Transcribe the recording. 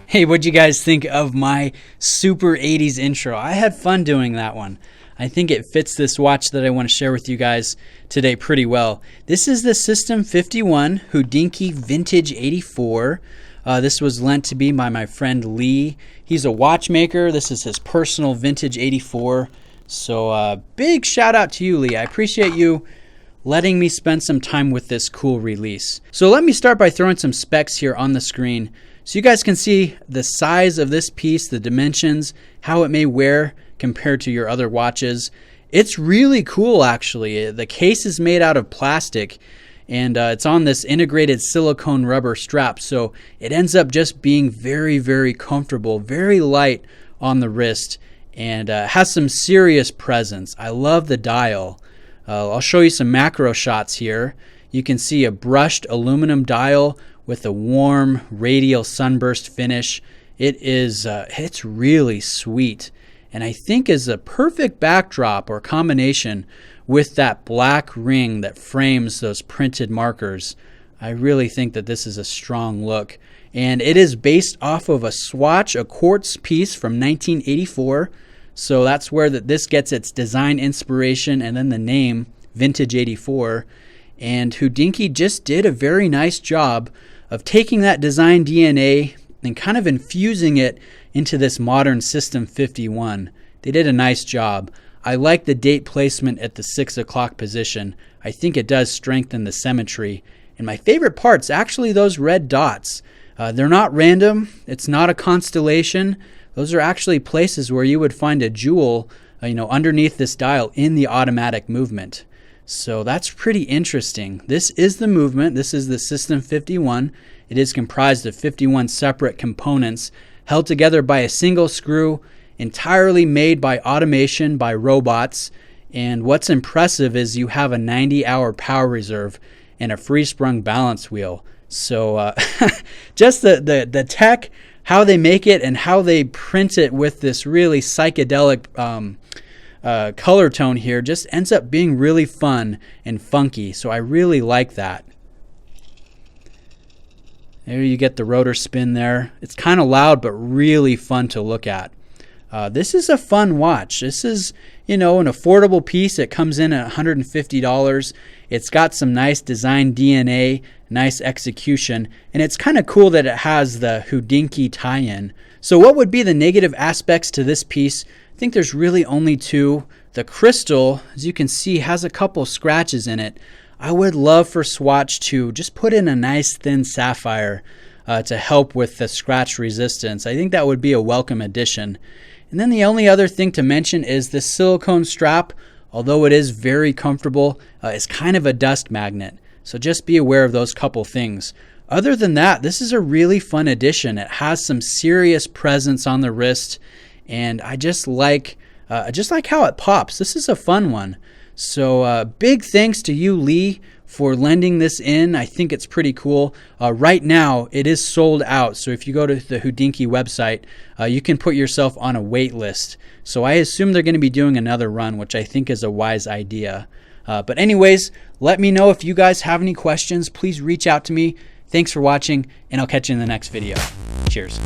Hey, what'd you guys think of my super 80s intro? I had fun doing that one. I think it fits this watch that I want to share with you guys today pretty well. This is the Sistem51 Hodinkee Vintage 84. This was lent to me by my friend Lee. He's a watchmaker. This is his personal vintage 84. So big shout out to you, Lee. I appreciate you letting me spend some time with this cool release. So let me start by throwing some specs here on the screen so you guys can see the size of this piece, the dimensions, how it may wear compared to your other watches. It's really cool, actually. The case is made out of plastic, and it's on this integrated silicone rubber strap, so it ends up just being very, very comfortable, very light on the wrist, and has some serious presence. I love the dial. I'll show you some macro shots here. You can see a brushed aluminum dial with a warm radial sunburst finish. It's really sweet, and I think is a perfect backdrop or combination with that black ring that frames those printed markers. I really think that this is a strong look, and it is based off of a Swatch, a quartz piece from 1984. So that's where this gets its design inspiration, and then the name Vintage 84. And Hodinkee just did a very nice job of taking that design DNA and kind of infusing it into this modern Sistem51. They did a nice job. I like the date placement at the 6 o'clock position. I think it does strengthen the symmetry. And my favorite part's actually those red dots. They're not random. It's not a constellation. Those are actually places where you would find a jewel, underneath this dial in the automatic movement. So that's pretty interesting. This is the movement. This is the Sistem51. It is comprised of 51 separate components held together by a single screw, entirely made by automation, by robots. And what's impressive is you have a 90-hour power reserve and a free-sprung balance wheel. So just the tech, how they make it and how they print it with this really psychedelic color tone here just ends up being really fun and funky. So I really like that. There you get the rotor spin there. It's kind of loud, but really fun to look at. This is a fun watch. This is, an affordable piece. It comes in at $150. It's got some nice design DNA, nice execution, and it's kind of cool that it has the Hodinkee tie-in. So what would be the negative aspects to this piece? I think there's really only two. The crystal, as you can see, has a couple scratches in it. I would love for Swatch to just put in a nice thin sapphire to help with the scratch resistance. I think that would be a welcome addition. And then the only other thing to mention is the silicone strap, although it is very comfortable, is kind of a dust magnet. So just be aware of those couple things. Other than that, this is a really fun addition. It has some serious presence on the wrist, and I just like how it pops. This is a fun one. So big thanks to you, Lee, for lending this in. I think it's pretty cool. Right now, it is sold out. So if you go to the Hodinkee website, you can put yourself on a wait list. So I assume they're going to be doing another run, which I think is a wise idea. But anyways, let me know if you guys have any questions. Please reach out to me. Thanks for watching, and I'll catch you in the next video. Cheers.